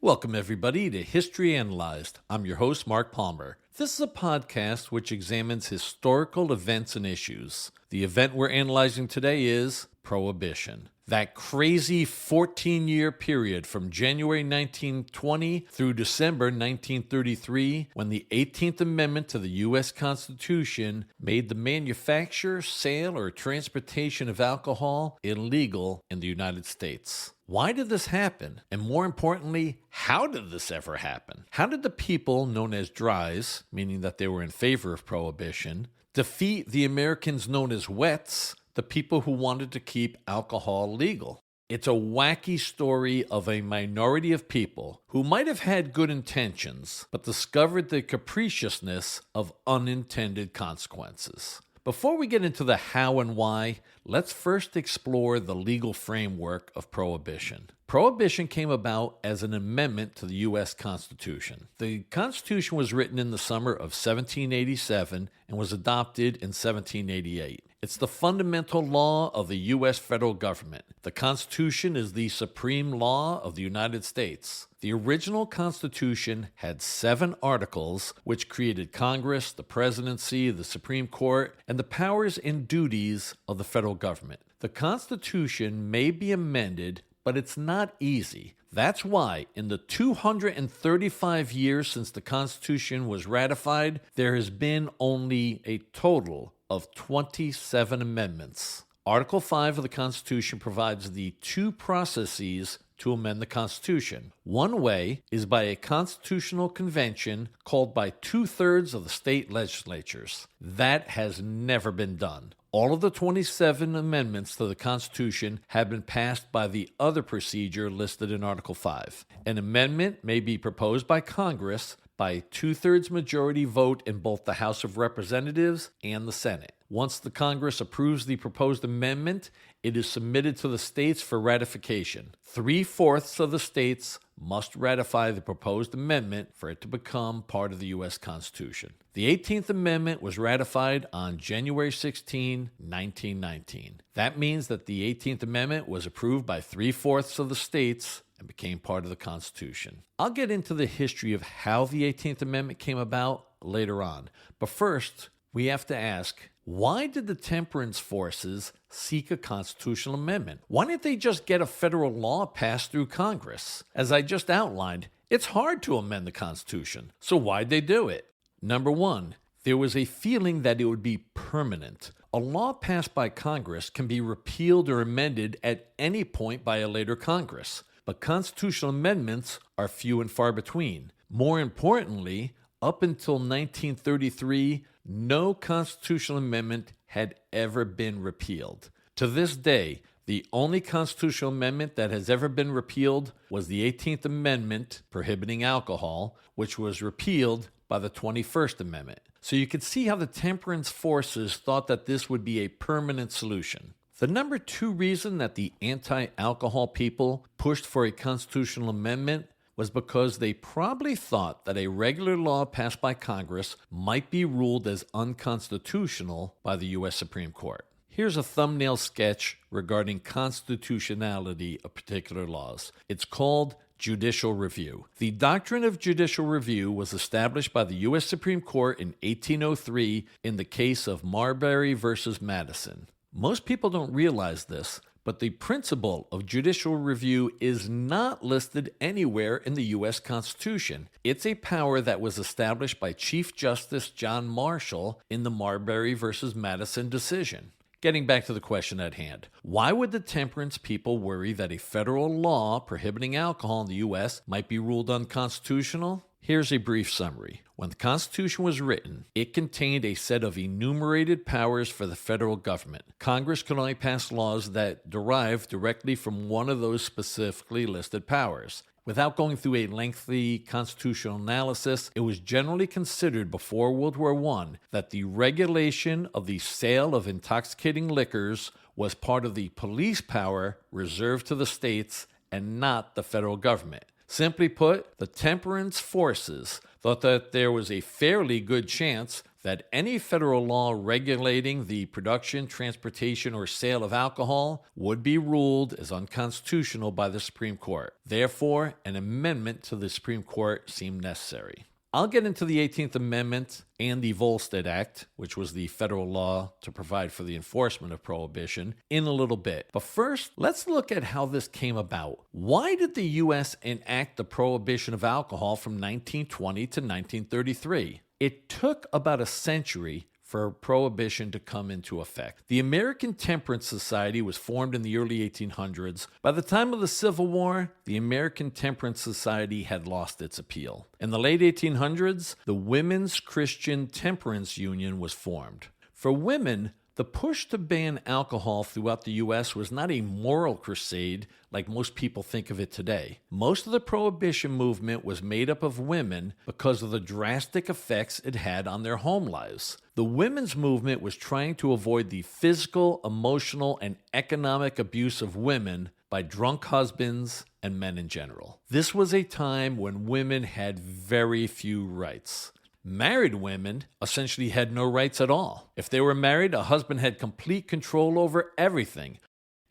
Welcome, everybody, to History Analyzed. I'm your host, Mark Palmer. This is a podcast which examines historical events and issues. The event we're analyzing today is Prohibition. That crazy 14-year period from January 1920 through December 1933, when the 18th Amendment to the U.S. Constitution made the manufacture, sale, or transportation of alcohol illegal in the United States. Why did this happen? And more importantly, how did this ever happen? How did the people known as Dries, meaning that they were in favor of Prohibition, defeat the Americans known as Wets, the people who wanted to keep alcohol legal? It's a wacky story of a minority of people who might have had good intentions, but discovered the capriciousness of unintended consequences. Before we get into the how and why, let's first explore the legal framework of Prohibition. Prohibition came about as an amendment to the U.S. Constitution. The Constitution was written in the summer of 1787 and was adopted in 1788. It's the fundamental law of the U.S. federal government. The Constitution is the supreme law of the United States. The original Constitution had 7 articles which created Congress, the presidency, the Supreme Court, and the powers and duties of the federal government. The Constitution may be amended, but it's not easy. That's why, in the 235 years since the Constitution was ratified, there has been only a total of 27 amendments. Article 5 of the Constitution provides the 2 processes to amend the Constitution. One way is by a constitutional convention called by 2/3 of the state legislatures. That has never been done. All of the 27 amendments to the Constitution have been passed by the other procedure listed in Article 5. An amendment may be proposed by Congress by 2/3 majority vote in both the House of Representatives and the Senate. Once the Congress approves the proposed amendment, it is submitted to the states for ratification. 3/4 of the states must ratify the proposed amendment for it to become part of the U.S. Constitution. The 18th Amendment was ratified on January 16, 1919. That means that the 18th Amendment was approved by 3/4 of the states and became part of the Constitution. I'll get into the history of how the 18th Amendment came about later on. But first, we have to ask, why did the temperance forces seek a constitutional amendment? Why didn't they just get a federal law passed through Congress? As I just outlined, it's hard to amend the Constitution. So why'd they do it? Number one, there was a feeling that it would be permanent. A law passed by Congress can be repealed or amended at any point by a later Congress, but constitutional amendments are few and far between. More importantly, up until 1933, no constitutional amendment had ever been repealed. To this day, the only constitutional amendment that has ever been repealed was the 18th Amendment prohibiting alcohol, which was repealed by the 21st Amendment. So you can see how the temperance forces thought that this would be a permanent solution. The number 2 reason that the anti-alcohol people pushed for a constitutional amendment was because they probably thought that a regular law passed by Congress might be ruled as unconstitutional by the U.S. Supreme Court. Here's a thumbnail sketch regarding constitutionality of particular laws. It's called judicial review. The doctrine of judicial review was established by the U.S. Supreme Court in 1803 in the case of Marbury versus Madison. Most people don't realize this, but the principle of judicial review is not listed anywhere in the U.S. Constitution. It's a power that was established by Chief Justice John Marshall in the Marbury versus Madison decision. Getting back to the question at hand, why would the temperance people worry that a federal law prohibiting alcohol in the U.S. might be ruled unconstitutional? Here's a brief summary. When the Constitution was written, it contained a set of enumerated powers for the federal government. Congress could only pass laws that derived directly from one of those specifically listed powers. Without going through a lengthy constitutional analysis, it was generally considered before World War I that the regulation of the sale of intoxicating liquors was part of the police power reserved to the states and not the federal government. Simply put, the temperance forces thought that there was a fairly good chance that any federal law regulating the production, transportation, or sale of alcohol would be ruled as unconstitutional by the Supreme Court. Therefore, an amendment to the Supreme Court seemed necessary. I'll get into the 18th Amendment and the Volstead Act, which was the federal law to provide for the enforcement of prohibition, in a little bit. But first, let's look at how this came about. Why did the U.S. enact the prohibition of alcohol from 1920 to 1933? It took about a century for prohibition to come into effect. The American Temperance Society was formed in the early 1800s. By the time of the Civil War, the American Temperance Society had lost its appeal. In the late 1800s, the Women's Christian Temperance Union was formed. For women, the push to ban alcohol throughout the U.S. was not a moral crusade like most people think of it today. Most of the prohibition movement was made up of women because of the drastic effects it had on their home lives. The women's movement was trying to avoid the physical, emotional, and economic abuse of women by drunk husbands and men in general. This was a time when women had very few rights. Married women essentially had no rights at all. If they were married, a husband had complete control over everything.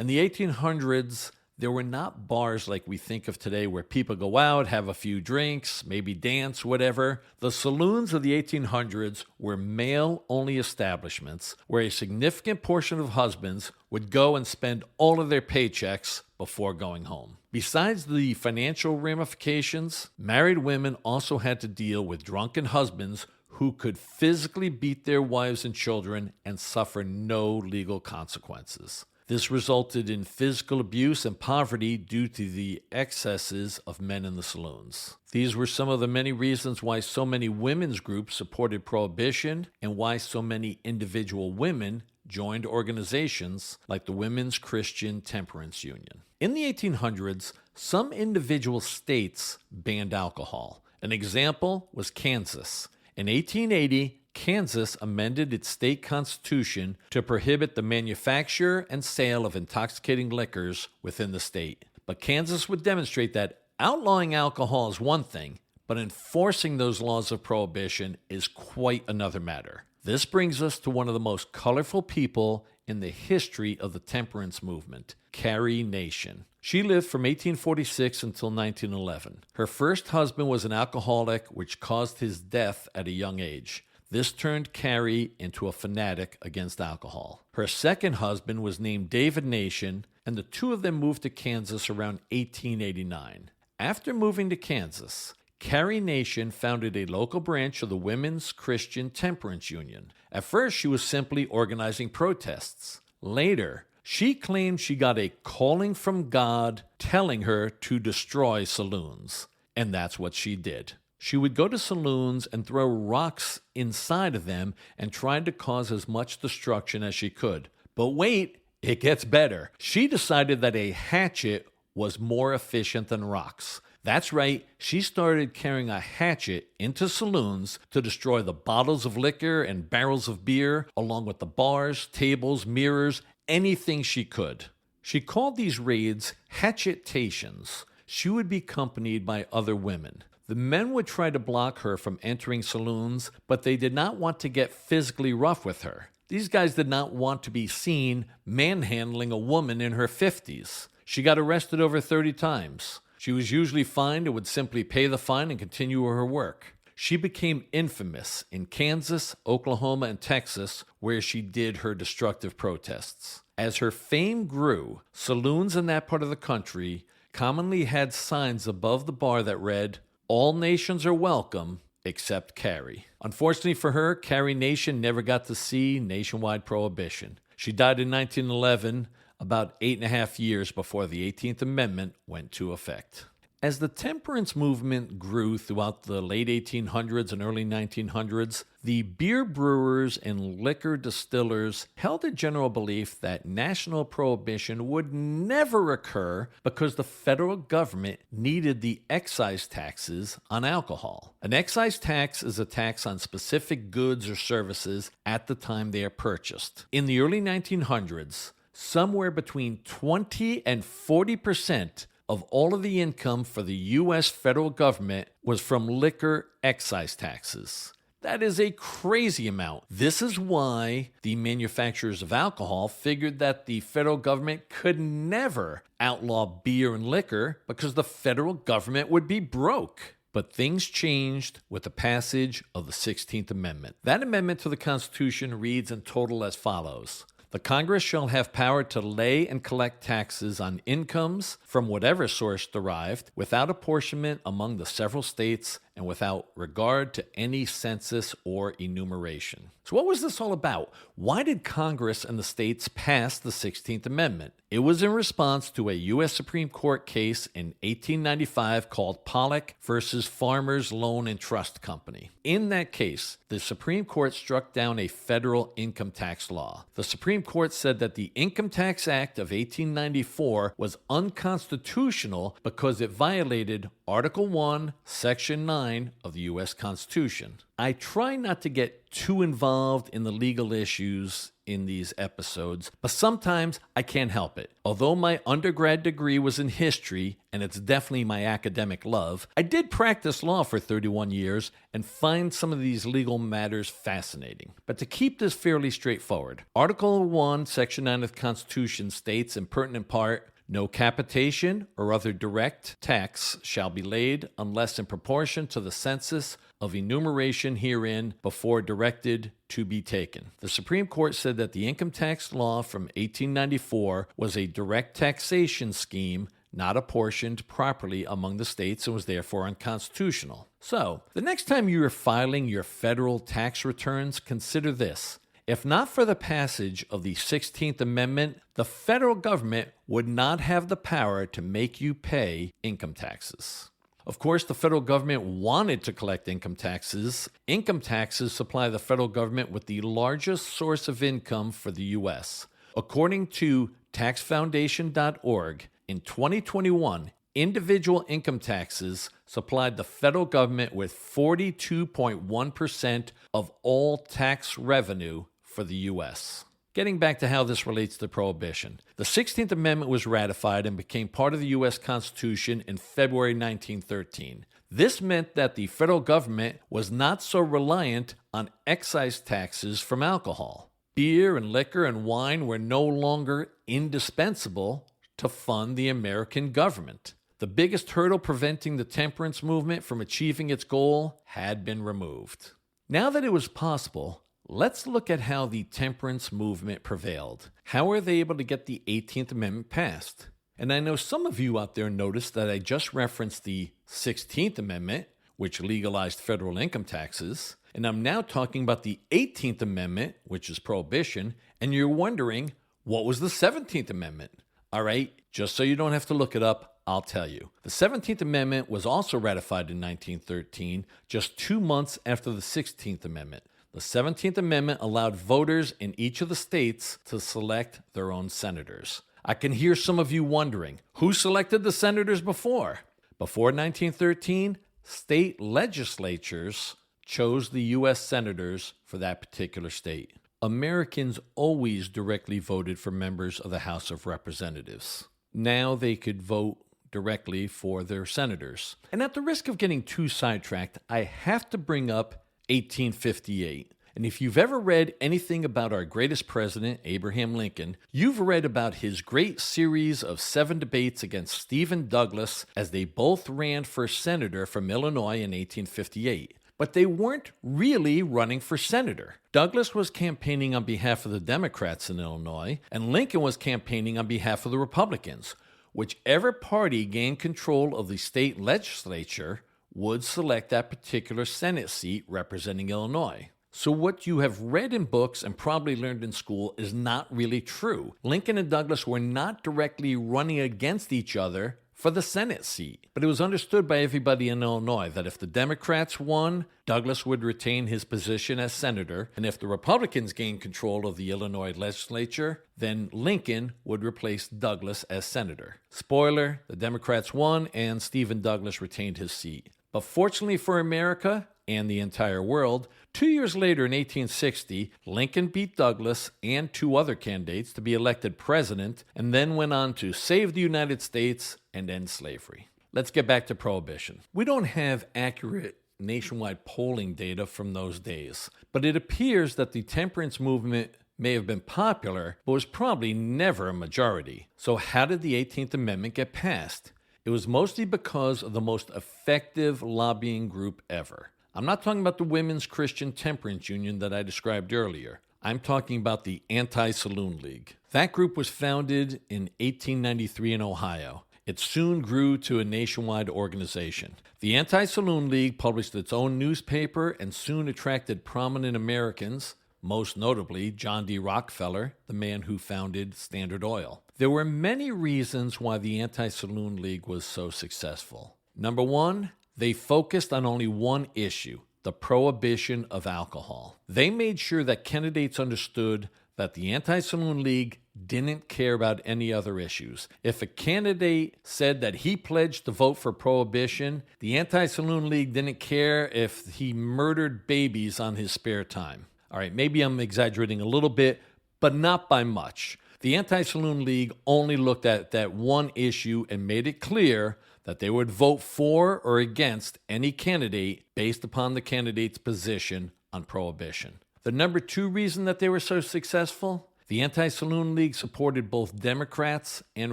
In the 1800s, there were not bars like we think of today where people go out, have a few drinks, maybe dance, whatever. The saloons of the 1800s were male-only establishments where a significant portion of husbands would go and spend all of their paychecks before going home. Besides the financial ramifications, married women also had to deal with drunken husbands who could physically beat their wives and children and suffer no legal consequences. This resulted in physical abuse and poverty due to the excesses of men in the saloons. These were some of the many reasons why so many women's groups supported prohibition and why so many individual women joined organizations like the Women's Christian Temperance Union. In the 1800s, some individual states banned alcohol. An example was Kansas. In 1880, Kansas amended its state constitution to prohibit the manufacture and sale of intoxicating liquors within the state. But Kansas would demonstrate that outlawing alcohol is one thing, but enforcing those laws of prohibition is quite another matter. This brings us to one of the most colorful people in the history of the temperance movement, Carrie Nation. She lived from 1846 until 1911. Her first husband was an alcoholic, which caused his death at a young age. This turned Carrie into a fanatic against alcohol. Her second husband was named David Nation, and the two of them moved to Kansas around 1889. After moving to Kansas, Carrie Nation founded a local branch of the Women's Christian Temperance Union. At first, she was simply organizing protests. Later, she claimed she got a calling from God telling her to destroy saloons. And that's what she did. She would go to saloons and throw rocks inside of them and tried to cause as much destruction as she could. But wait, it gets better. She decided that a hatchet was more efficient than rocks. That's right, she started carrying a hatchet into saloons to destroy the bottles of liquor and barrels of beer, along with the bars, tables, mirrors, anything she could. She called these raids hatchetations. She would be accompanied by other women. The men would try to block her from entering saloons, but they did not want to get physically rough with her. These guys did not want to be seen manhandling a woman in her 50s. She got arrested over 30 times. She was usually fined and would simply pay the fine and continue her work. She became infamous in Kansas, Oklahoma, and Texas, where she did her destructive protests. As her fame grew, saloons in that part of the country commonly had signs above the bar that read, "All nations are welcome, except Carrie." Unfortunately for her, Carrie Nation never got to see nationwide prohibition. She died in 1911, about 8.5 years before the 18th Amendment went into effect. As the temperance movement grew throughout the late 1800s and early 1900s, the beer brewers and liquor distillers held a general belief that national prohibition would never occur because the federal government needed the excise taxes on alcohol. An excise tax is a tax on specific goods or services at the time they are purchased. In the early 1900s, somewhere between 20 and 40% of all of the income for the U.S. federal government was from liquor excise taxes. That is a crazy amount. This is why the manufacturers of alcohol figured that the federal government could never outlaw beer and liquor because the federal government would be broke. But things changed with the passage of the 16th Amendment. That amendment to the Constitution reads in total as follows. The Congress shall have power to lay and collect taxes on incomes from whatever source derived, without apportionment among the several states and without regard to any census or enumeration. So what was this all about? Why did Congress and the states pass the 16th Amendment? It was in response to a U.S. Supreme Court case in 1895 called Pollock versus Farmers Loan and Trust Company. In that case, the Supreme Court struck down a federal income tax law. The Supreme Court said that the Income Tax Act of 1894 was unconstitutional because it violated Article 1, Section 9 of the U.S. Constitution. I try not to get too involved in the legal issues in these episodes, but sometimes I can't help it. Although my undergrad degree was in history, and it's definitely my academic love, I did practice law for 31 years and find some of these legal matters fascinating. But to keep this fairly straightforward, Article 1, Section 9 of the Constitution states in pertinent part, no capitation or other direct tax shall be laid unless in proportion to the census of enumeration herein before directed to be taken. The Supreme Court said that the income tax law from 1894 was a direct taxation scheme not apportioned properly among the states and was therefore unconstitutional. So, the next time you are filing your federal tax returns, consider this. If not for the passage of the 16th Amendment, the federal government would not have the power to make you pay income taxes. Of course, the federal government wanted to collect income taxes. Income taxes supply the federal government with the largest source of income for the U.S. According to taxfoundation.org, in 2021, individual income taxes supplied the federal government with 42.1% of all tax revenue for the U.S. Getting back to how this relates to Prohibition. The 16th Amendment was ratified and became part of the U.S. Constitution in February 1913. This meant that the federal government was not so reliant on excise taxes from alcohol. Beer and liquor and wine were no longer indispensable to fund the American government. The biggest hurdle preventing the temperance movement from achieving its goal had been removed. Now that it was possible, let's look at how the temperance movement prevailed. How were they able to get the 18th Amendment passed? And I know some of you out there noticed that I just referenced the 16th Amendment, which legalized federal income taxes, and I'm now talking about the 18th Amendment, which is Prohibition, and you're wondering, what was the 17th Amendment? All right, just so you don't have to look it up, I'll tell you. The 17th Amendment was also ratified in 1913, just 2 months after the 16th Amendment. The 17th Amendment allowed voters in each of the states to select their own senators. I can hear some of you wondering, who selected the senators before? Before 1913, state legislatures chose the U.S. senators for that particular state. Americans always directly voted for members of the House of Representatives. Now they could vote directly for their senators. And at the risk of getting too sidetracked, I have to bring up 1858. And if you've ever read anything about our greatest president, Abraham Lincoln, you've read about his great series of 7 debates against Stephen Douglas as they both ran for senator from Illinois in 1858. But they weren't really running for senator. Douglas was campaigning on behalf of the Democrats in Illinois, and Lincoln was campaigning on behalf of the Republicans. Whichever party gained control of the state legislature would select that particular Senate seat representing Illinois. So what you have read in books and probably learned in school is not really true. Lincoln and Douglas were not directly running against each other for the Senate seat. But it was understood by everybody in Illinois that if the Democrats won, Douglas would retain his position as senator, and if the Republicans gained control of the Illinois legislature, then Lincoln would replace Douglas as senator. Spoiler, the Democrats won and Stephen Douglas retained his seat. But fortunately for America, and the entire world. 2 years later, in 1860, Lincoln beat Douglas and 2 other candidates to be elected president, and then went on to save the United States and end slavery. Let's get back to Prohibition. We don't have accurate nationwide polling data from those days, but it appears that the temperance movement may have been popular, but was probably never a majority. So how did the 18th Amendment get passed? It was mostly because of the most effective lobbying group ever. I'm not talking about the Women's Christian Temperance Union that I described earlier. I'm talking about the Anti-Saloon League. That group was founded in 1893 in Ohio. It soon grew to a nationwide organization. The Anti-Saloon League published its own newspaper and soon attracted prominent Americans, most notably John D. Rockefeller, the man who founded Standard Oil. There were many reasons why the Anti-Saloon League was so successful. Number one, they focused on only one issue, the prohibition of alcohol. They made sure that candidates understood that the Anti-Saloon League didn't care about any other issues. If a candidate said that he pledged to vote for prohibition, the Anti-Saloon League didn't care if he murdered babies on his spare time. All right, maybe I'm exaggerating a little bit, but not by much. The Anti-Saloon League only looked at that one issue and made it clear that they would vote for or against any candidate based upon the candidate's position on prohibition. The number 2 reason that they were so successful? The Anti-Saloon League supported both Democrats and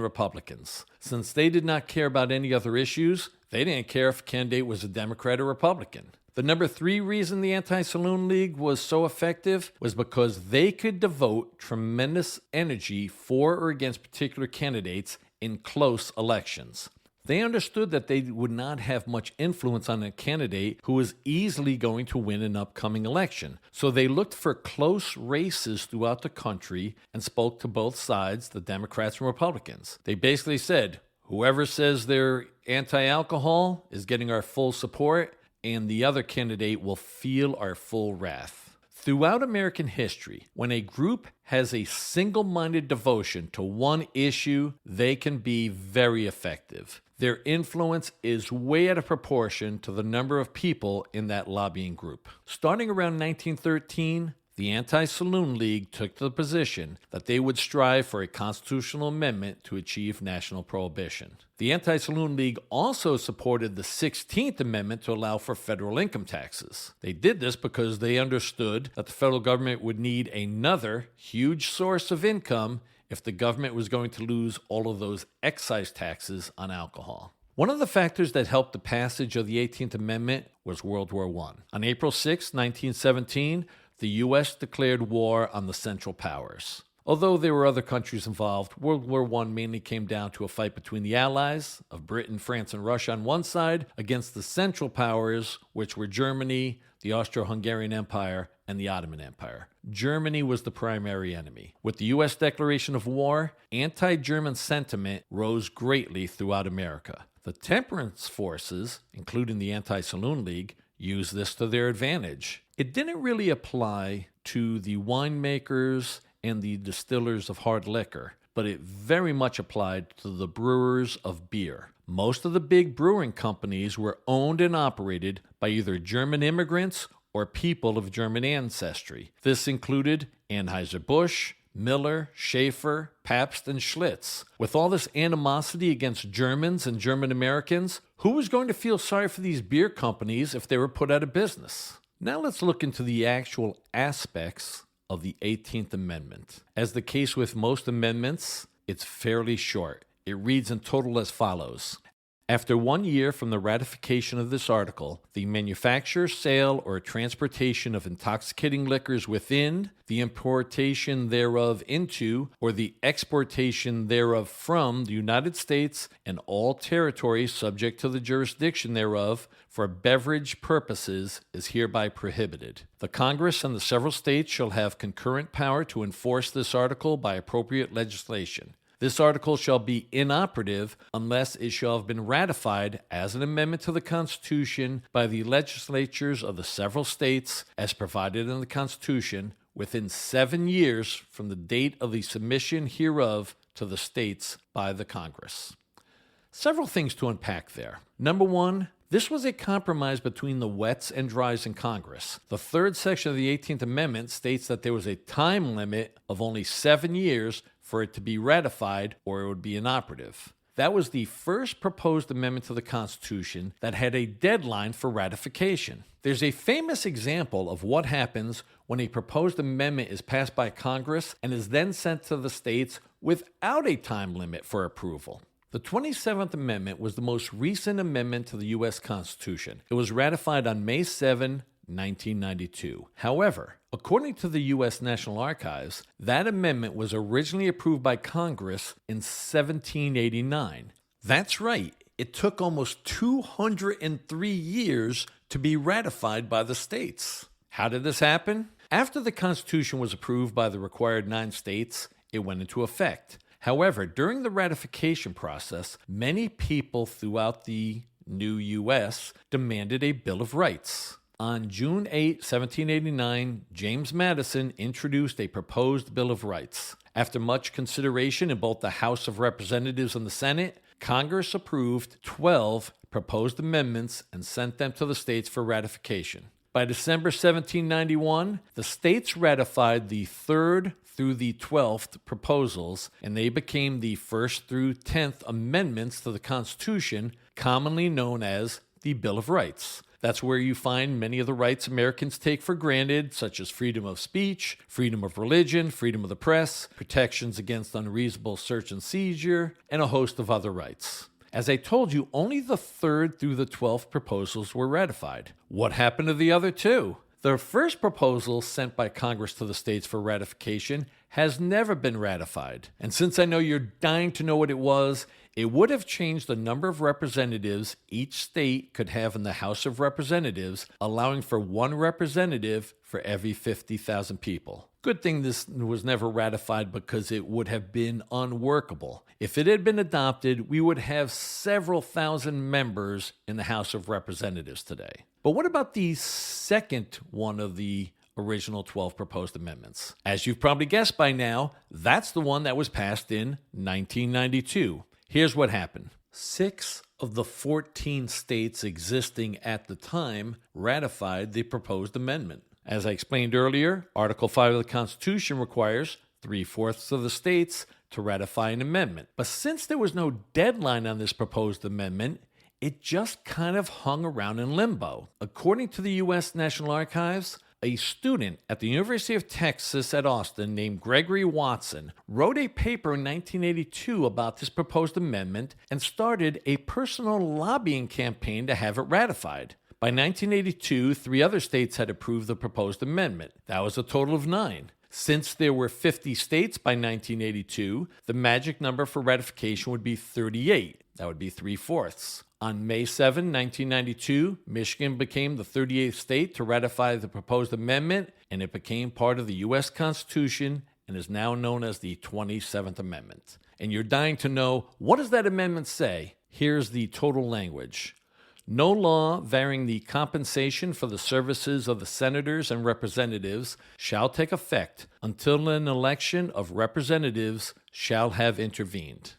Republicans. Since they did not care about any other issues, they didn't care if a candidate was a Democrat or Republican. The number 3 reason the Anti-Saloon League was so effective was because they could devote tremendous energy for or against particular candidates in close elections. They understood that they would not have much influence on a candidate who was easily going to win an upcoming election. So they looked for close races throughout the country and spoke to both sides, the Democrats and Republicans. They basically said, whoever says they're anti-alcohol is getting our full support, and the other candidate will feel our full wrath. Throughout American history, when a group has a single-minded devotion to one issue, they can be very effective. Their influence is way out of proportion to the number of people in that lobbying group. Starting around 1913, the Anti-Saloon League took the position that they would strive for a constitutional amendment to achieve national prohibition. The Anti-Saloon League also supported the 16th Amendment to allow for federal income taxes. They did this because they understood that the federal government would need another huge source of income if the government was going to lose all of those excise taxes on alcohol. One of the factors that helped the passage of the 18th Amendment was World War I. On April 6, 1917, the U.S. declared war on the Central Powers. Although there were other countries involved, World War I mainly came down to a fight between the Allies of Britain, France, and Russia on one side against the Central Powers, which were Germany, the Austro-Hungarian Empire, and the Ottoman Empire. Germany was the primary enemy. With the U.S. declaration of war, anti-German sentiment rose greatly throughout America. The temperance forces, including the Anti-Saloon League, used this to their advantage. It didn't really apply to the winemakers and the distillers of hard liquor, but it very much applied to the brewers of beer. Most of the big brewing companies were owned and operated by either German immigrants or people of German ancestry. This included Anheuser-Busch, Miller, Schaefer, Pabst, and Schlitz. With all this animosity against Germans and German Americans, who was going to feel sorry for these beer companies if they were put out of business? Now let's look into the actual aspects of the 18th Amendment. As the case with most amendments, it's fairly short. It reads in total as follows. After 1 year from the ratification of this article, the manufacture, sale, or transportation of intoxicating liquors within, the importation thereof into, or the exportation thereof from the United States and all territories subject to the jurisdiction thereof for beverage purposes is hereby prohibited. The Congress and the several states shall have concurrent power to enforce this article by appropriate legislation. This article shall be inoperative unless it shall have been ratified as an amendment to the Constitution by the legislatures of the several states as provided in the Constitution within 7 years from the date of the submission hereof to the states by the Congress. Several things to unpack there. Number one, This was a compromise between the wets and dries in Congress. The third section of the 18th Amendment states that there was a time limit of only 7 years for it to be ratified or it would be inoperative. That was the first proposed amendment to the Constitution that had a deadline for ratification. There's a famous example of what happens when a proposed amendment is passed by Congress and is then sent to the states without a time limit for approval. The 27th Amendment was the most recent amendment to the U.S. Constitution. It was ratified on May 7, 1992. However, according to the U.S. National Archives, that amendment was originally approved by Congress in 1789. That's right, it took almost 203 years to be ratified by the states. How did this happen? After the Constitution was approved by the required 9 states, it went into effect. However, during the ratification process, many people throughout the new U.S. demanded a Bill of Rights. On June 8, 1789, James Madison introduced a proposed Bill of Rights. After much consideration in both the House of Representatives and the Senate, Congress approved 12 proposed amendments and sent them to the states for ratification. By December 1791, the states ratified the 3rd through the 12th proposals, and they became the 1st through 10th amendments to the Constitution, commonly known as the Bill of Rights. That's where you find many of the rights Americans take for granted, such as freedom of speech, freedom of religion, freedom of the press, protections against unreasonable search and seizure, and a host of other rights. As I told you, only the 3rd through the 12th proposals were ratified. What happened to the other 2? The first proposal sent by Congress to the states for ratification has never been ratified. And since I know you're dying to know what it was, it would have changed the number of representatives each state could have in the House of Representatives, allowing for 1 representative for every 50,000 people. Good thing this was never ratified because it would have been unworkable. If it had been adopted, we would have several thousand members in the House of Representatives today. But what about the second one of the original 12 proposed amendments? As you've probably guessed by now, that's the one that was passed in 1992. Here's what happened. 6 of the 14 states existing at the time ratified the proposed amendment. As I explained earlier, Article 5 of the Constitution requires 3/4 of the states to ratify an amendment. But since there was no deadline on this proposed amendment, it just kind of hung around in limbo. According to the U.S. National Archives, a student at the University of Texas at Austin named Gregory Watson wrote a paper in 1982 about this proposed amendment and started a personal lobbying campaign to have it ratified. By 1982, 3 other states had approved the proposed amendment. That was a total of 9. Since there were 50 states by 1982, the magic number for ratification would be 38. That would be 3/4. On May 7, 1992, Michigan became the 38th state to ratify the proposed amendment, and it became part of the U.S. Constitution and is now known as the 27th Amendment. And you're dying to know, what does that amendment say? Here's the total language. No law varying the compensation for the services of the senators and representatives shall take effect until an election of representatives shall have intervened.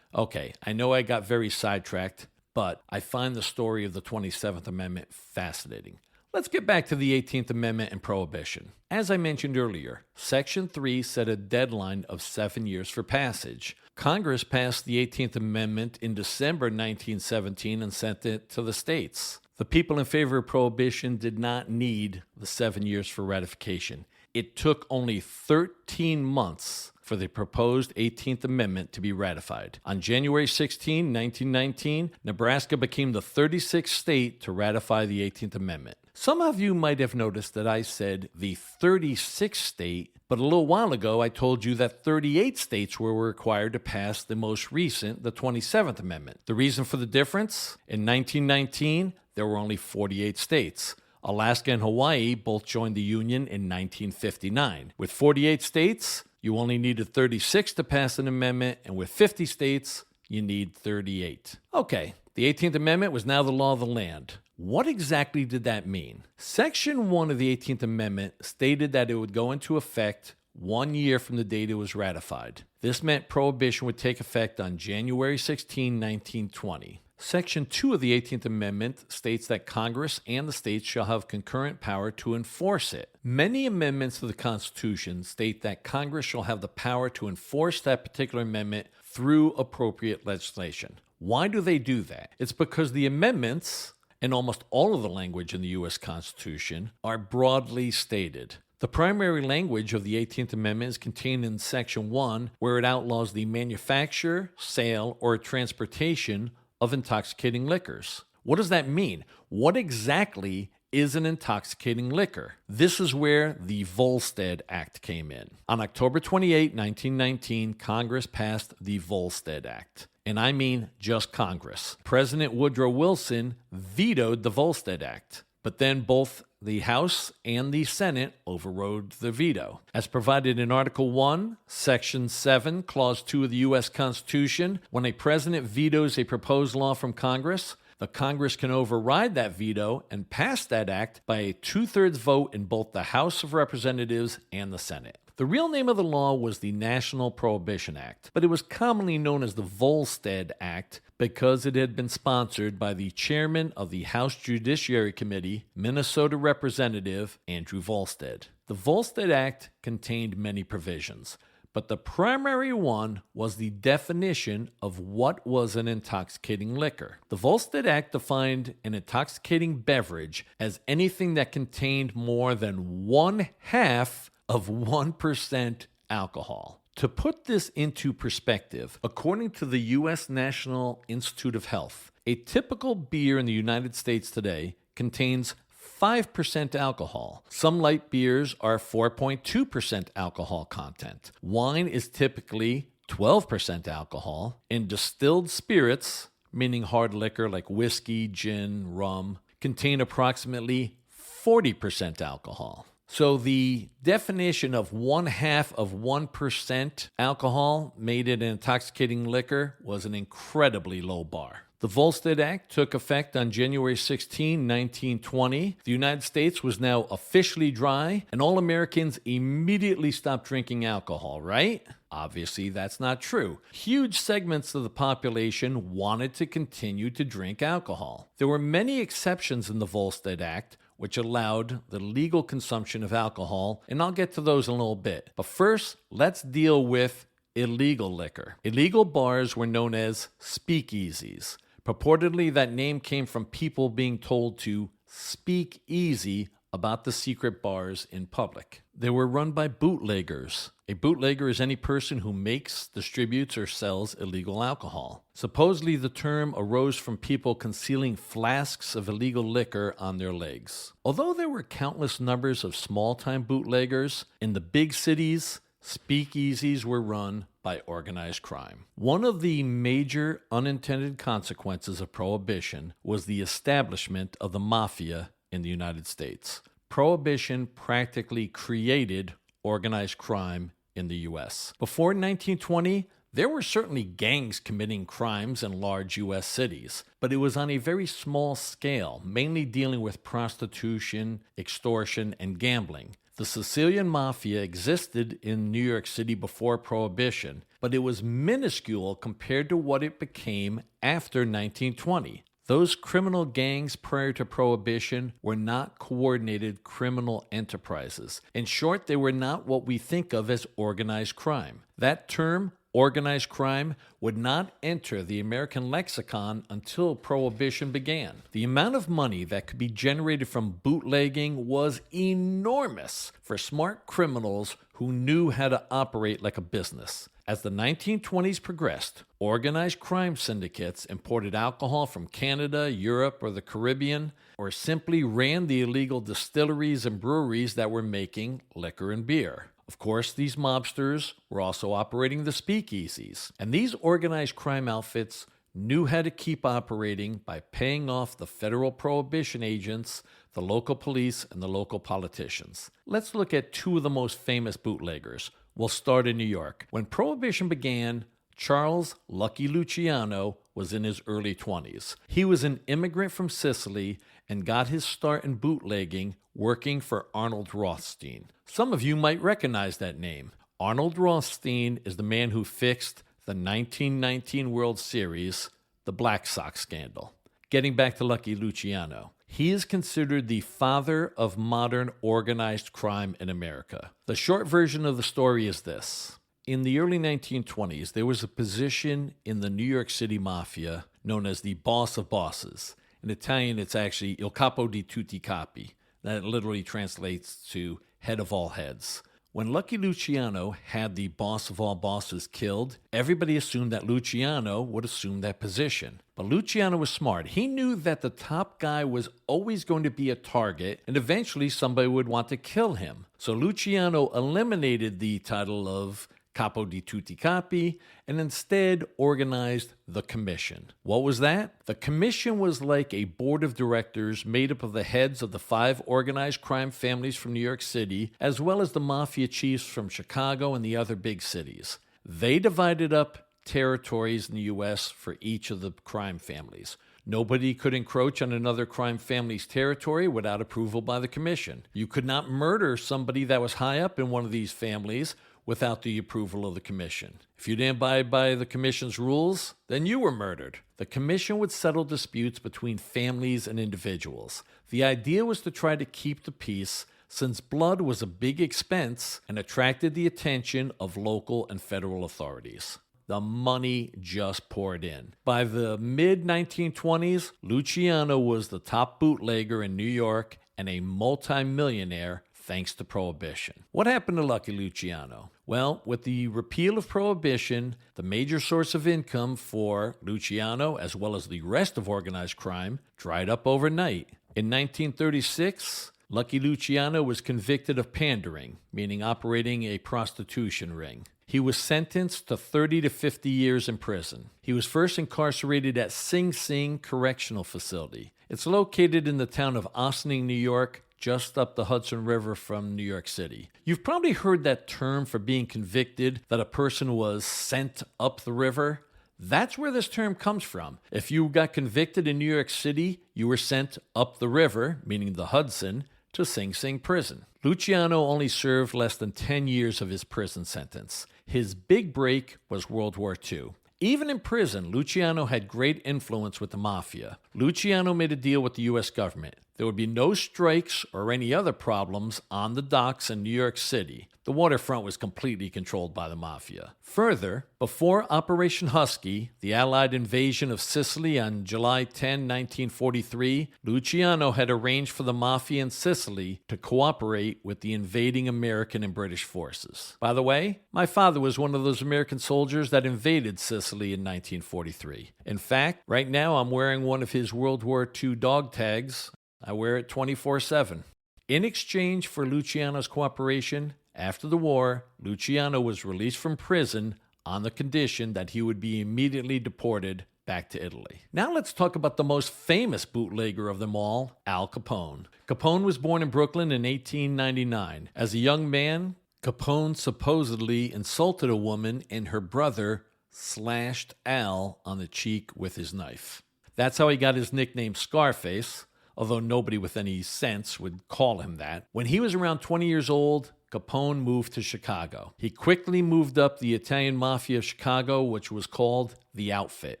Okay, I know I got very sidetracked, but I find the story of the 27th Amendment fascinating. Let's get back to the 18th Amendment and Prohibition. As I mentioned earlier, Section 3 set a deadline of 7 years for passage. Congress passed the 18th Amendment in December 1917 and sent it to the states. The people in favor of Prohibition did not need the 7 years for ratification. It took only 13 months for the proposed 18th Amendment to be ratified. On January 16, 1919, Nebraska became the 36th state to ratify the 18th Amendment. Some of you might have noticed that I said the 36th state, but a little while ago I told you that 38 states were required to pass the most recent, the 27th Amendment. The reason for the difference? In 1919, there were only 48 states. Alaska and Hawaii both joined the Union in 1959. With 48 states, you only needed 36 to pass an amendment, and with 50 states, you need 38. Okay, the 18th Amendment was now the law of the land. What exactly did that mean? Section 1 of the 18th Amendment stated that it would go into effect 1 year from the date it was ratified. This meant Prohibition would take effect on January 16, 1920. Section 2 of the 18th Amendment states that Congress and the states shall have concurrent power to enforce it. Many amendments to the Constitution state that Congress shall have the power to enforce that particular amendment through appropriate legislation. Why do they do that? It's because the amendments, and almost all of the language in the U.S. Constitution, are broadly stated. The primary language of the 18th Amendment is contained in Section 1, where it outlaws the manufacture, sale, or transportation of intoxicating liquors. What does that mean? What exactly is an intoxicating liquor? This is where the Volstead Act came in. On October 28, 1919, Congress passed the Volstead Act. And I mean just Congress. President Woodrow Wilson vetoed the Volstead Act, but then both the House and the Senate overrode the veto. As provided in Article 1, Section 7, Clause 2 of the U.S. Constitution, when a president vetoes a proposed law from Congress, the Congress can override that veto and pass that act by a two-thirds vote in both the House of Representatives and the Senate. The real name of the law was the National Prohibition Act, but it was commonly known as the Volstead Act because it had been sponsored by the chairman of the House Judiciary Committee, Minnesota Representative Andrew Volstead. The Volstead Act contained many provisions, but the primary one was the definition of what was an intoxicating liquor. The Volstead Act defined an intoxicating beverage as anything that contained more than 1/2 of 1% alcohol. To put this into perspective, according to the U.S. National Institute of Health, a typical beer in the United States today contains 5% alcohol. Some light beers are 4.2% alcohol content. Wine is typically 12% alcohol, and distilled spirits, meaning hard liquor like whiskey, gin, rum, contain approximately 40% alcohol. So the definition of 1/2 of 1% alcohol made it an intoxicating liquor was an incredibly low bar. The Volstead Act took effect on January 16, 1920. The United States was now officially dry, and all Americans immediately stopped drinking alcohol, right? Obviously, that's not true. Huge segments of the population wanted to continue to drink alcohol. There were many exceptions in the Volstead Act, which allowed the legal consumption of alcohol, and I'll get to those in a little bit. But first, let's deal with illegal liquor. Illegal bars were known as speakeasies. Purportedly, that name came from people being told to speak easy about the secret bars in public. They were run by bootleggers. A bootlegger is any person who makes, distributes, or sells illegal alcohol. Supposedly, the term arose from people concealing flasks of illegal liquor on their legs. Although there were countless numbers of small-time bootleggers, in the big cities, speakeasies were run by organized crime. One of the major unintended consequences of Prohibition was the establishment of the mafia in the United States. Prohibition practically created organized crime in the U.S. Before 1920, there were certainly gangs committing crimes in large U.S. cities, but it was on a very small scale, mainly dealing with prostitution, extortion, and gambling. The Sicilian Mafia existed in New York City before Prohibition, but it was minuscule compared to what it became after 1920. Those criminal gangs prior to Prohibition were not coordinated criminal enterprises. In short, they were not what we think of as organized crime. That term, organized crime, would not enter the American lexicon until Prohibition began. The amount of money that could be generated from bootlegging was enormous for smart criminals who knew how to operate like a business. As the 1920s progressed, organized crime syndicates imported alcohol from Canada, Europe, or the Caribbean, or simply ran the illegal distilleries and breweries that were making liquor and beer. Of course, these mobsters were also operating the speakeasies, and these organized crime outfits knew how to keep operating by paying off the federal prohibition agents, the local police, and the local politicians. Let's look at two of the most famous bootleggers. We'll start in New York. When Prohibition began, Charles Lucky Luciano was in his early 20s. He was an immigrant from Sicily and got his start in bootlegging working for Arnold Rothstein. Some of you might recognize that name. Arnold Rothstein is the man who fixed the 1919 World Series, the Black Sox scandal. Getting back to Lucky Luciano, he is considered the father of modern organized crime in America. The short version of the story is this. In the early 1920s, there was a position in the New York City Mafia known as the boss of bosses. In Italian, it's actually il capo di tutti I capi. That literally translates to head of all heads. When Lucky Luciano had the boss of all bosses killed, everybody assumed that Luciano would assume that position. But Luciano was smart. He knew that the top guy was always going to be a target, and eventually somebody would want to kill him. So Luciano eliminated the title of Capo di tutti capi, and instead organized the Commission. What was that? The Commission was like a board of directors made up of the heads of the 5 organized crime families from New York City, as well as the mafia chiefs from Chicago and the other big cities. They divided up territories in the U.S. for each of the crime families. Nobody could encroach on another crime family's territory without approval by the Commission. You could not murder somebody that was high up in one of these families without the approval of the Commission. If you didn't abide by the Commission's rules, then you were murdered. The Commission would settle disputes between families and individuals. The idea was to try to keep the peace, since blood was a big expense and attracted the attention of local and federal authorities. The money just poured in. By the mid-1920s, Luciano was the top bootlegger in New York and a multi-millionaire thanks to Prohibition. What happened to Lucky Luciano? Well, with the repeal of Prohibition, the major source of income for Luciano, as well as the rest of organized crime, dried up overnight. In 1936, Lucky Luciano was convicted of pandering, meaning operating a prostitution ring. He was sentenced to 30 to 50 years in prison. He was first incarcerated at Sing Sing Correctional Facility. It's located in the town of Ossining, New York, just up the Hudson River from New York City. You've probably heard that term for being convicted, that a person was sent up the river. That's where this term comes from. If you got convicted in New York City, you were sent up the river, meaning the Hudson, to Sing Sing prison. Luciano only served less than 10 years of his prison sentence. His big break was World War II. Even in prison, Luciano had great influence with the mafia. Luciano made a deal with the U.S. government. There would be no strikes or any other problems on the docks in New York City. The waterfront was completely controlled by the mafia. Further, before Operation Husky, the Allied invasion of Sicily on July 10, 1943, Luciano had arranged for the mafia in Sicily to cooperate with the invading American and British forces. By the way, my father was one of those American soldiers that invaded Sicily in 1943. In fact, right now I'm wearing one of his World War II dog tags. I wear it 24/7. In exchange for Luciano's cooperation, after the war, Luciano was released from prison on the condition that he would be immediately deported back to Italy. Now let's talk about the most famous bootlegger of them all, Al Capone. Capone was born in Brooklyn in 1899. As a young man, Capone supposedly insulted a woman and her brother slashed Al on the cheek with his knife. That's how he got his nickname Scarface, although nobody with any sense would call him that. When he was around 20 years old, Capone moved to Chicago. He quickly moved up the Italian mafia of Chicago, which was called the Outfit.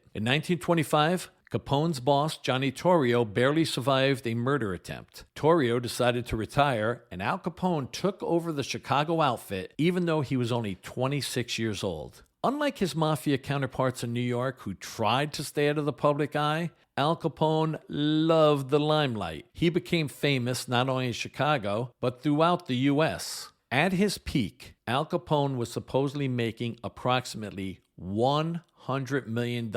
In 1925, Capone's boss, Johnny Torrio, barely survived a murder attempt. Torrio decided to retire, and Al Capone took over the Chicago Outfit, even though he was only 26 years old. Unlike his mafia counterparts in New York, who tried to stay out of the public eye, Al Capone loved the limelight. He became famous not only in Chicago, but throughout the U.S. At his peak, Al Capone was supposedly making approximately $100 million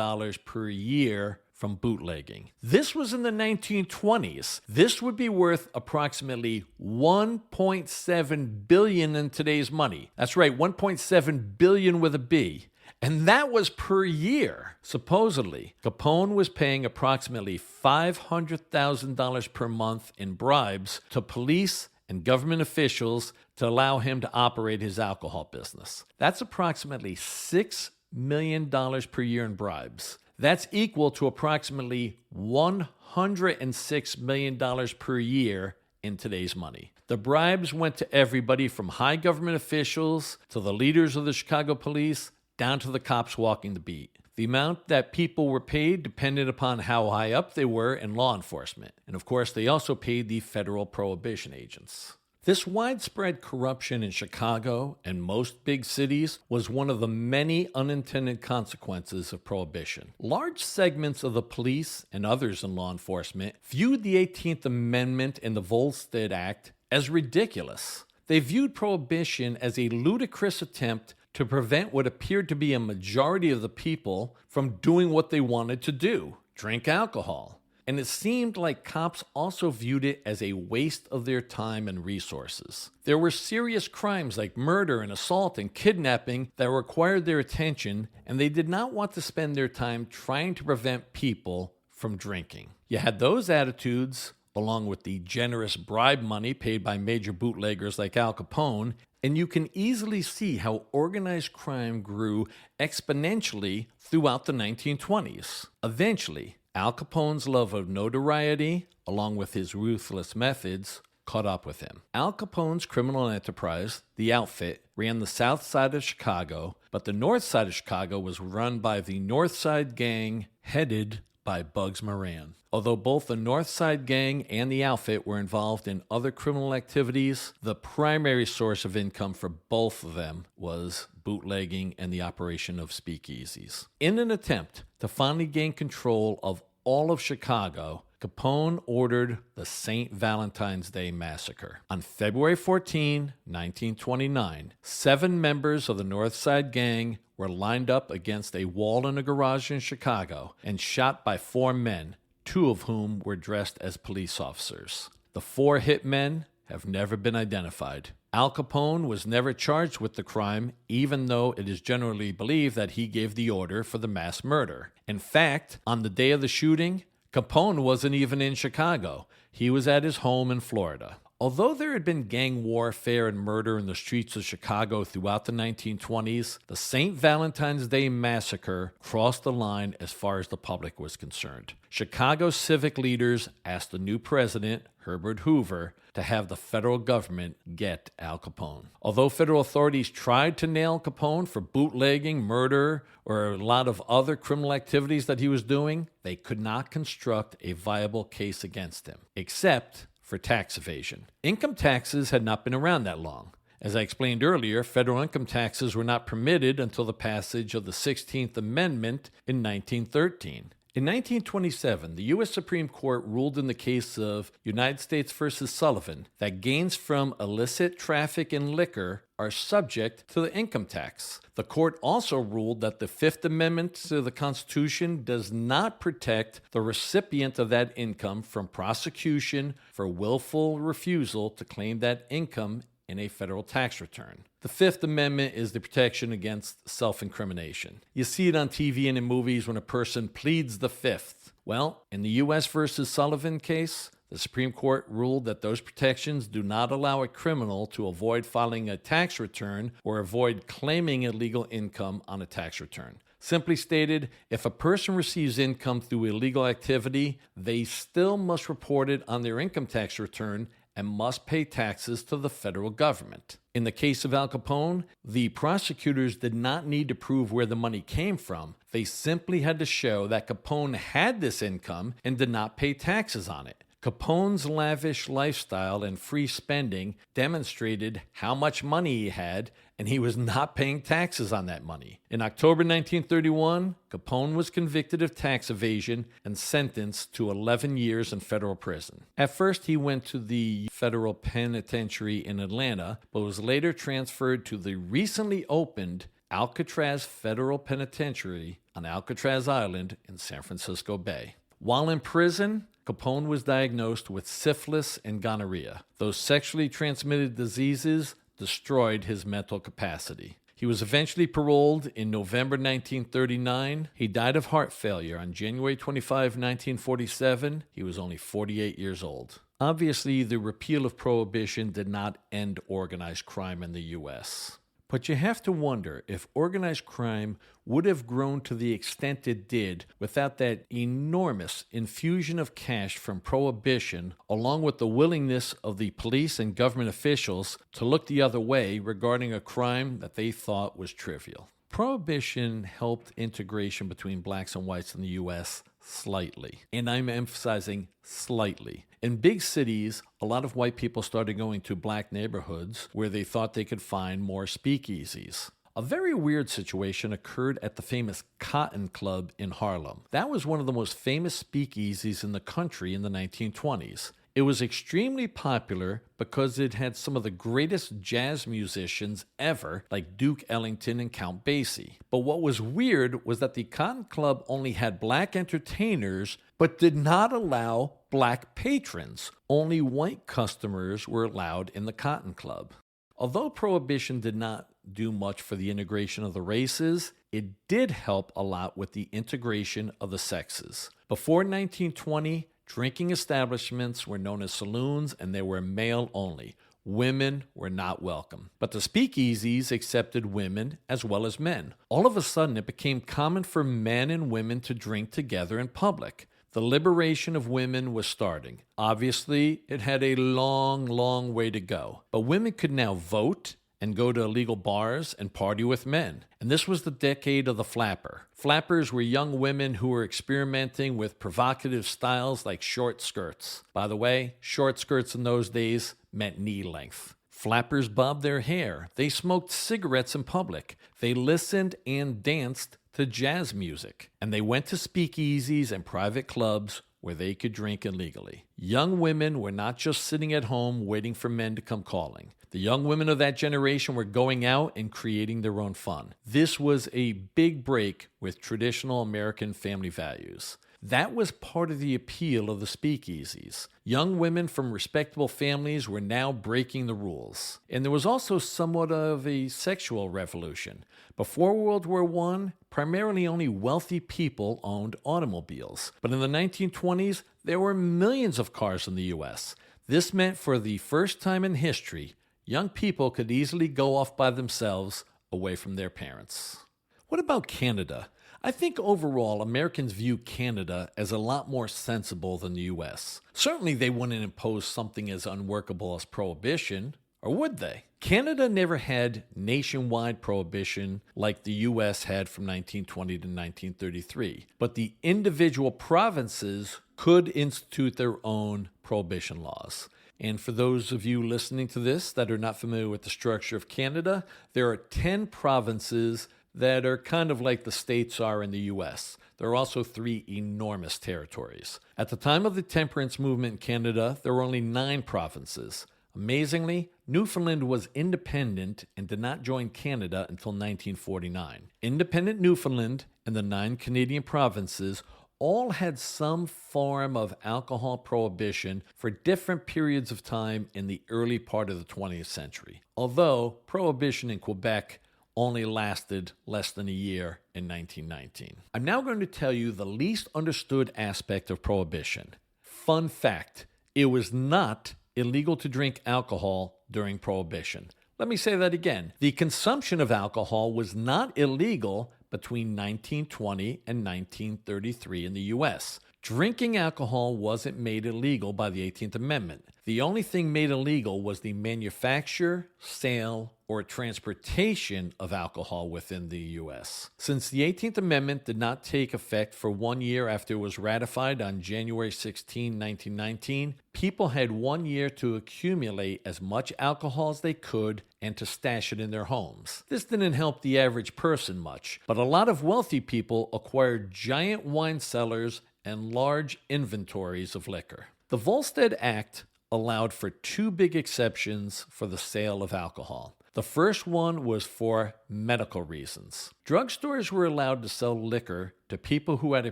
per year from bootlegging. This was in the 1920s. This would be worth approximately $1.7 billion in today's money. That's right, $1.7 billion with a B. And that was per year. Supposedly, Capone was paying approximately $500,000 per month in bribes to police and government officials to allow him to operate his alcohol business. That's approximately $6 million per year in bribes. That's equal to approximately $106 million per year in today's money. The bribes went to everybody from high government officials to the leaders of the Chicago police, down to the cops walking the beat. The amount that people were paid depended upon how high up they were in law enforcement. And of course, they also paid the federal prohibition agents. This widespread corruption in Chicago and most big cities was one of the many unintended consequences of Prohibition. Large segments of the police and others in law enforcement viewed the 18th Amendment and the Volstead Act as ridiculous. They viewed Prohibition as a ludicrous attempt to prevent what appeared to be a majority of the people from doing what they wanted to do, drink alcohol. And it seemed like cops also viewed it as a waste of their time and resources. There were serious crimes like murder and assault and kidnapping that required their attention, and they did not want to spend their time trying to prevent people from drinking. You had those attitudes, along with the generous bribe money paid by major bootleggers like Al Capone, and you can easily see how organized crime grew exponentially throughout the 1920s. Eventually, Al Capone's love of notoriety, along with his ruthless methods, caught up with him. Al Capone's criminal enterprise, the Outfit, ran the south side of Chicago, but the north side of Chicago was run by the North Side Gang, headed by Bugs Moran. Although both the North Side Gang and the Outfit were involved in other criminal activities, the primary source of income for both of them was bootlegging and the operation of speakeasies. In an attempt to finally gain control of all of Chicago, Capone ordered the St. Valentine's Day Massacre. On February 14, 1929, 7 members of the North Side Gang were lined up against a wall in a garage in Chicago and shot by 4 men, 2 of whom were dressed as police officers. The 4 hit men have never been identified. Al Capone was never charged with the crime, even though it is generally believed that he gave the order for the mass murder. In fact, on the day of the shooting, Capone wasn't even in Chicago. He was at his home in Florida. Although there had been gang warfare and murder in the streets of Chicago throughout the 1920s, the St. Valentine's Day Massacre crossed the line as far as the public was concerned. Chicago civic leaders asked the new president, Herbert Hoover, to have the federal government get Al Capone. Although federal authorities tried to nail Capone for bootlegging, murder, or a lot of other criminal activities that he was doing, they could not construct a viable case against him, except for tax evasion. Income taxes had not been around that long. As I explained earlier, federal income taxes were not permitted until the passage of the 16th Amendment in 1913. In 1927, the U.S. Supreme Court ruled in the case of United States v. Sullivan that gains from illicit traffic in liquor are subject to the income tax. The court also ruled that the Fifth Amendment to the Constitution does not protect the recipient of that income from prosecution for willful refusal to claim that income in a federal tax return. The Fifth Amendment is the protection against self-incrimination. You see it on TV and in movies when a person pleads the Fifth. Well, in the U.S. versus Sullivan case, the Supreme Court ruled that those protections do not allow a criminal to avoid filing a tax return or avoid claiming illegal income on a tax return. Simply stated, if a person receives income through illegal activity, they still must report it on their income tax return and must pay taxes to the federal government. In the case of Al Capone, the prosecutors did not need to prove where the money came from. They simply had to show that Capone had this income and did not pay taxes on it. Capone's lavish lifestyle and free spending demonstrated how much money he had, and he was not paying taxes on that money. In October 1931, Capone was convicted of tax evasion and sentenced to 11 years in federal prison. At first, he went to the federal penitentiary in Atlanta, but was later transferred to the recently opened Alcatraz Federal Penitentiary on Alcatraz Island in San Francisco Bay. While in prison, Capone was diagnosed with syphilis and gonorrhea. Those sexually transmitted diseases destroyed his mental capacity. He was eventually paroled in November 1939. He died of heart failure on January 25, 1947. He was only 48 years old. Obviously, the repeal of Prohibition did not end organized crime in the U.S. But you have to wonder if organized crime would have grown to the extent it did without that enormous infusion of cash from Prohibition, along with the willingness of the police and government officials to look the other way regarding a crime that they thought was trivial. Prohibition helped integration between blacks and whites in the U.S. slightly, and I'm emphasizing slightly. In big cities, a lot of white people started going to black neighborhoods where they thought they could find more speakeasies. A very weird situation occurred at the famous Cotton Club in Harlem. That was one of the most famous speakeasies in the country in the 1920s. It was extremely popular because it had some of the greatest jazz musicians ever, like Duke Ellington and Count Basie. But what was weird was that the Cotton Club only had black entertainers, but did not allow black patrons. Only white customers were allowed in the Cotton Club. Although Prohibition did not do much for the integration of the races, it did help a lot with the integration of the sexes. Before 1920, drinking establishments were known as saloons, and they were male only. Women were not welcome. But the speakeasies accepted women as well as men. All of a sudden, it became common for men and women to drink together in public. The liberation of women was starting. Obviously, it had a long, long way to go. But women could now vote and go to illegal bars and party with men. And this was the decade of the flapper. Flappers were young women who were experimenting with provocative styles like short skirts. By the way, short skirts in those days meant knee length. Flappers bobbed their hair. They smoked cigarettes in public. They listened and danced to jazz music. And they went to speakeasies and private clubs where they could drink illegally. Young women were not just sitting at home waiting for men to come calling. The young women of that generation were going out and creating their own fun. This was a big break with traditional American family values. That was part of the appeal of the speakeasies. Young women from respectable families were now breaking the rules. And there was also somewhat of a sexual revolution. Before World War I, primarily only wealthy people owned automobiles. But in the 1920s, there were millions of cars in the U.S. This meant for the first time in history, young people could easily go off by themselves away from their parents. What about Canada? I think overall, Americans view Canada as a lot more sensible than the U.S. Certainly, they wouldn't impose something as unworkable as prohibition, or would they? Canada never had nationwide prohibition like the U.S. had from 1920 to 1933, but the individual provinces could institute their own prohibition laws. And for those of you listening to this that are not familiar with the structure of Canada, there are 10 provinces that are kind of like the states are in the U.S. There are also 3 enormous territories. At the time of the temperance movement in Canada, there were only 9 provinces. Amazingly, Newfoundland was independent and did not join Canada until 1949. Independent Newfoundland and the 9 Canadian provinces all had some form of alcohol prohibition for different periods of time in the early part of the 20th century. Although prohibition in Quebec only lasted less than a year in 1919. I'm now going to tell you the least understood aspect of prohibition. Fun fact, it was not illegal to drink alcohol during prohibition. Let me say that again. The consumption of alcohol was not illegal between 1920 and 1933 in the U.S. Drinking alcohol wasn't made illegal by the 18th Amendment. The only thing made illegal was the manufacture, sale, or transportation of alcohol within the U.S. Since the 18th Amendment did not take effect for 1 year after it was ratified on January 16, 1919, people had 1 year to accumulate as much alcohol as they could and to stash it in their homes. This didn't help the average person much, but a lot of wealthy people acquired giant wine cellars and large inventories of liquor. The Volstead Act allowed for 2 big exceptions for the sale of alcohol. The first one was for medical reasons. Drugstores were allowed to sell liquor to people who had a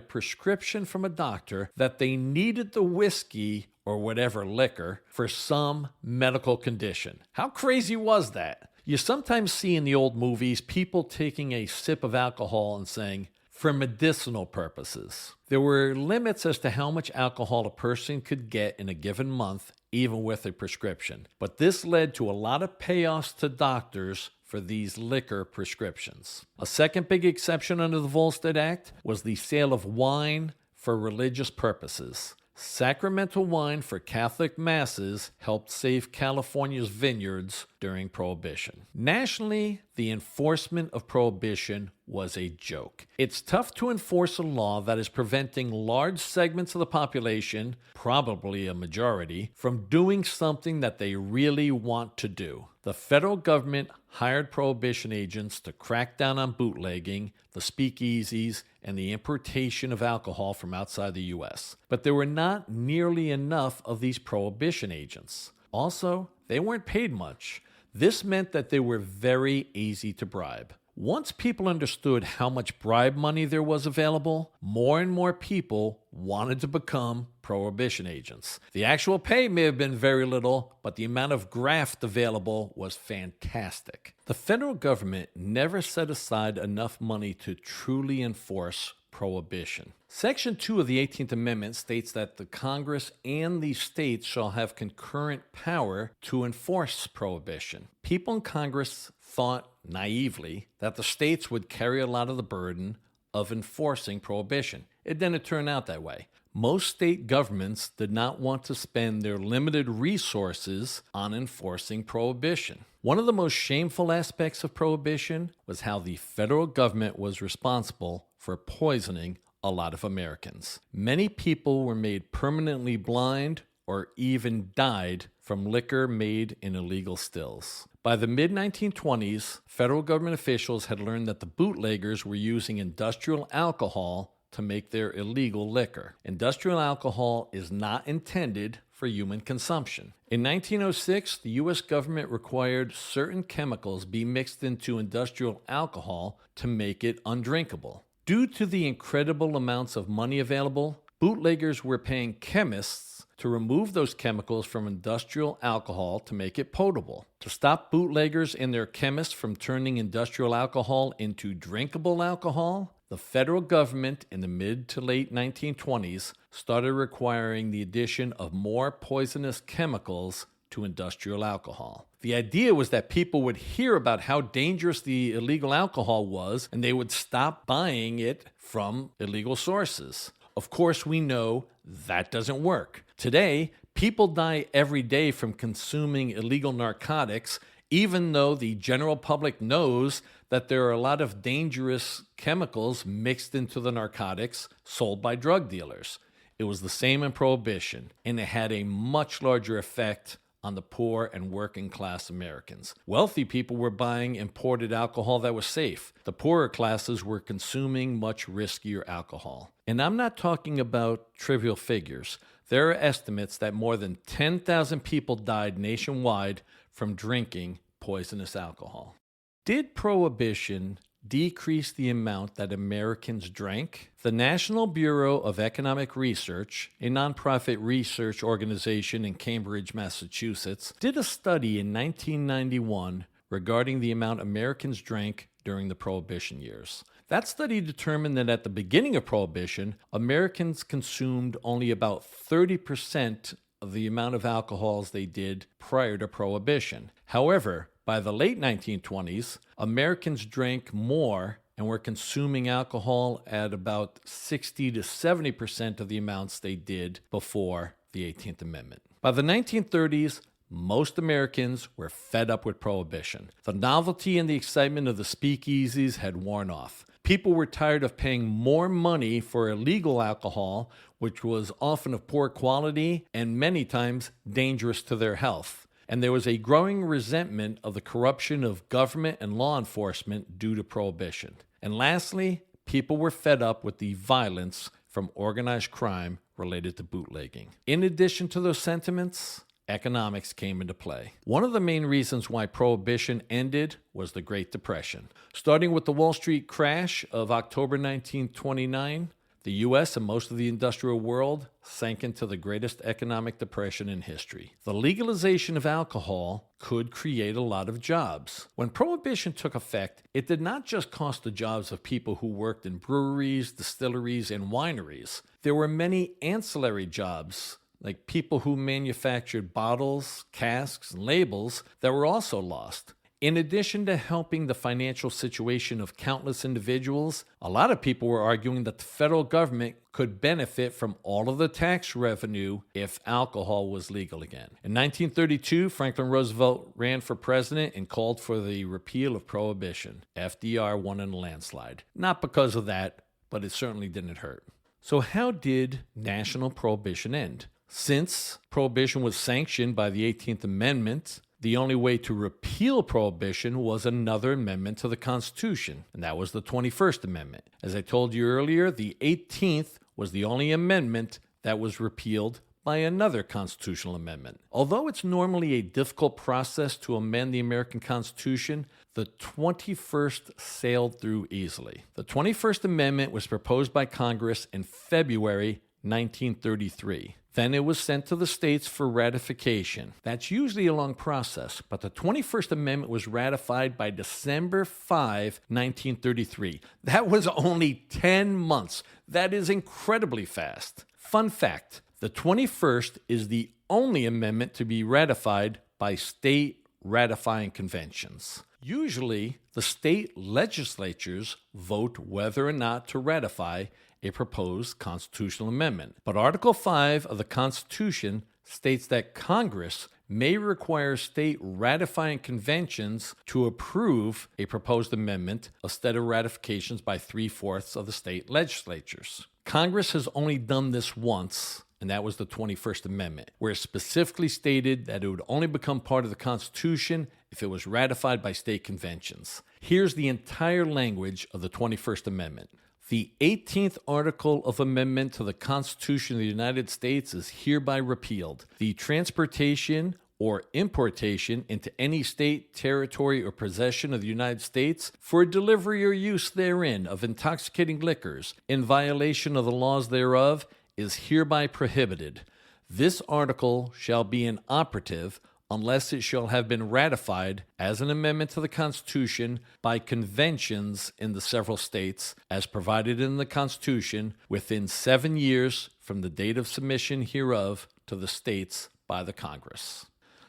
prescription from a doctor that they needed the whiskey or whatever liquor for some medical condition. How crazy was that? You sometimes see in the old movies people taking a sip of alcohol and saying, for medicinal purposes. There were limits as to how much alcohol a person could get in a given month, even with a prescription. But this led to a lot of payoffs to doctors for these liquor prescriptions. A second big exception under the Volstead Act was the sale of wine for religious purposes. Sacramental wine for Catholic masses helped save California's vineyards during Prohibition. Nationally, the enforcement of Prohibition was a joke. It's tough to enforce a law that is preventing large segments of the population, probably a majority, from doing something that they really want to do. The federal government hired Prohibition agents to crack down on bootlegging, the speakeasies, and the importation of alcohol from outside the U.S. But there were not nearly enough of these Prohibition agents. Also, they weren't paid much. This meant that they were very easy to bribe. Once people understood how much bribe money there was available, more and more people wanted to become Prohibition agents. The actual pay may have been very little, but the amount of graft available was fantastic. The federal government never set aside enough money to truly enforce Prohibition. Section 2 of the 18th Amendment states that the Congress and the states shall have concurrent power to enforce Prohibition. People in Congress thought naively that the states would carry a lot of the burden of enforcing Prohibition. It didn't turn out that way. Most state governments did not want to spend their limited resources on enforcing Prohibition. One of the most shameful aspects of Prohibition was how the federal government was responsible for poisoning a lot of Americans. Many people were made permanently blind or even died from liquor made in illegal stills. By the mid-1920s, federal government officials had learned that the bootleggers were using industrial alcohol to make their illegal liquor. Industrial alcohol is not intended for human consumption. In 1906, the U.S. government required certain chemicals be mixed into industrial alcohol to make it undrinkable. Due to the incredible amounts of money available, bootleggers were paying chemists to remove those chemicals from industrial alcohol to make it potable. To stop bootleggers and their chemists from turning industrial alcohol into drinkable alcohol, the federal government in the mid to late 1920s started requiring the addition of more poisonous chemicals to industrial alcohol. The idea was that people would hear about how dangerous the illegal alcohol was and they would stop buying it from illegal sources. Of course, we know that doesn't work. Today, people die every day from consuming illegal narcotics, even though the general public knows that there are a lot of dangerous chemicals mixed into the narcotics sold by drug dealers. It was the same in Prohibition, and it had a much larger effect on the poor and working class Americans. Wealthy people were buying imported alcohol that was safe. The poorer classes were consuming much riskier alcohol. And I'm not talking about trivial figures. There are estimates that more than 10,000 people died nationwide from drinking poisonous alcohol. Did Prohibition decrease the amount that Americans drank? The National Bureau of Economic Research, a nonprofit research organization in Cambridge, Massachusetts, did a study in 1991 regarding the amount Americans drank during the Prohibition years. That study determined that at the beginning of Prohibition, Americans consumed only about 30% of the amount of alcohols they did prior to Prohibition. However, by the late 1920s, Americans drank more and were consuming alcohol at about 60 to 70% of the amounts they did before the 18th Amendment. By the 1930s, most Americans were fed up with Prohibition. The novelty and the excitement of the speakeasies had worn off. People were tired of paying more money for illegal alcohol, which was often of poor quality and many times dangerous to their health. And there was a growing resentment of the corruption of government and law enforcement due to Prohibition. And lastly, people were fed up with the violence from organized crime related to bootlegging. In addition to those sentiments, economics came into play. One of the main reasons why Prohibition ended was the Great Depression. Starting with the Wall Street crash of October 1929, the U.S. and most of the industrial world sank into the greatest economic depression in history. The legalization of alcohol could create a lot of jobs. When Prohibition took effect, it did not just cost the jobs of people who worked in breweries, distilleries, and wineries. There were many ancillary jobs, like people who manufactured bottles, casks, and labels that were also lost. In addition to helping the financial situation of countless individuals, a lot of people were arguing that the federal government could benefit from all of the tax revenue if alcohol was legal again. In 1932, Franklin Roosevelt ran for president and called for the repeal of Prohibition. FDR won in a landslide. Not because of that, but it certainly didn't hurt. So how did national prohibition end? Since prohibition was sanctioned by the 18th Amendment, the only way to repeal prohibition was another amendment to the Constitution, and that was the 21st Amendment. As I told you earlier, the 18th was the only amendment that was repealed by another constitutional amendment. Although it's normally a difficult process to amend the American Constitution, the 21st sailed through easily. The 21st Amendment was proposed by Congress in February 1933. Then it was sent to the states for ratification. That's usually a long process, but the 21st Amendment was ratified by December 5, 1933. That was only 10 months. That is incredibly fast. Fun fact, the 21st is the only amendment to be ratified by state ratifying conventions. Usually, the state legislatures vote whether or not to ratify a proposed constitutional amendment. But Article 5 of the Constitution states that Congress may require state ratifying conventions to approve a proposed amendment instead of ratifications by 3/4 of the state legislatures. Congress has only done this once, and that was the 21st Amendment, where it specifically stated that it would only become part of the Constitution if it was ratified by state conventions. Here's the entire language of the 21st Amendment. The 18th Article of Amendment to the Constitution of the United States is hereby repealed. The transportation or importation into any state, territory, or possession of the United States for delivery or use therein of intoxicating liquors in violation of the laws thereof is hereby prohibited. This article shall be inoperative unless it shall have been ratified as an amendment to the Constitution by conventions in the several states, as provided in the Constitution, within 7 years from the date of submission hereof to the states by the Congress.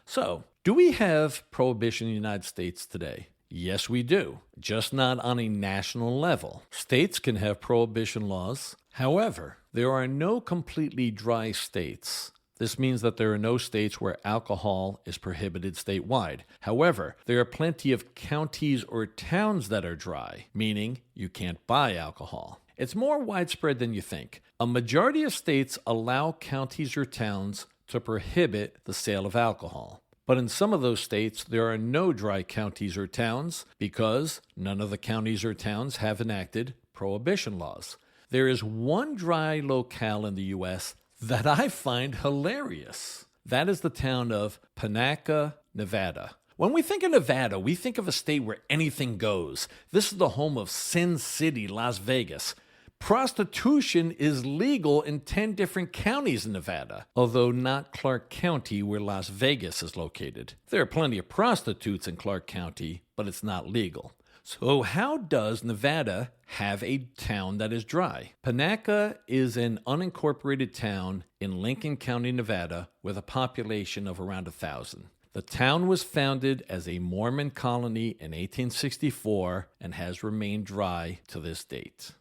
So, do we have prohibition in the United States today? Yes, we do, just not on a national level. States can have prohibition laws. However, there are no completely dry states. This means that there are no states where alcohol is prohibited statewide. However, there are plenty of counties or towns that are dry, meaning you can't buy alcohol. It's more widespread than you think. A majority of states allow counties or towns to prohibit the sale of alcohol. But in some of those states, there are no dry counties or towns because none of the counties or towns have enacted prohibition laws. There is one dry locale in the U.S. that I find hilarious. That is the town of Panaca, Nevada. When we think of Nevada, we think of a state where anything goes. This is the home of Sin City, Las Vegas. Prostitution is legal in 10 different counties in Nevada, although not Clark County, where Las Vegas is located. There are plenty of prostitutes in Clark County, but it's not legal. So how does Nevada have a town that is dry? Panaca is an unincorporated town in Lincoln County, Nevada, with a population of around 1,000. The town was founded as a Mormon colony in 1864 and has remained dry to this date.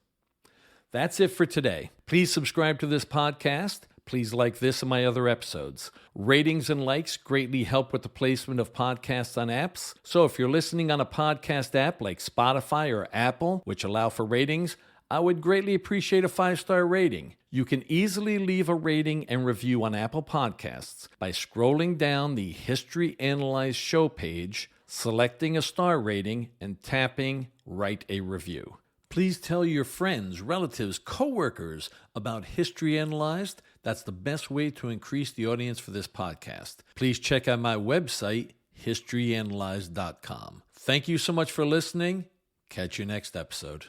That's it for today. Please subscribe to this podcast. Please like this and my other episodes. Ratings and likes greatly help with the placement of podcasts on apps. So if you're listening on a podcast app like Spotify or Apple, which allow for ratings, I would greatly appreciate a 5-star rating. You can easily leave a rating and review on Apple Podcasts by scrolling down the History Analyzed show page, selecting a star rating, and tapping Write a Review. Please tell your friends, relatives, coworkers about History Analyzed. That's the best way to increase the audience for this podcast. Please check out my website, historyanalyzed.com. Thank you so much for listening. Catch you next episode.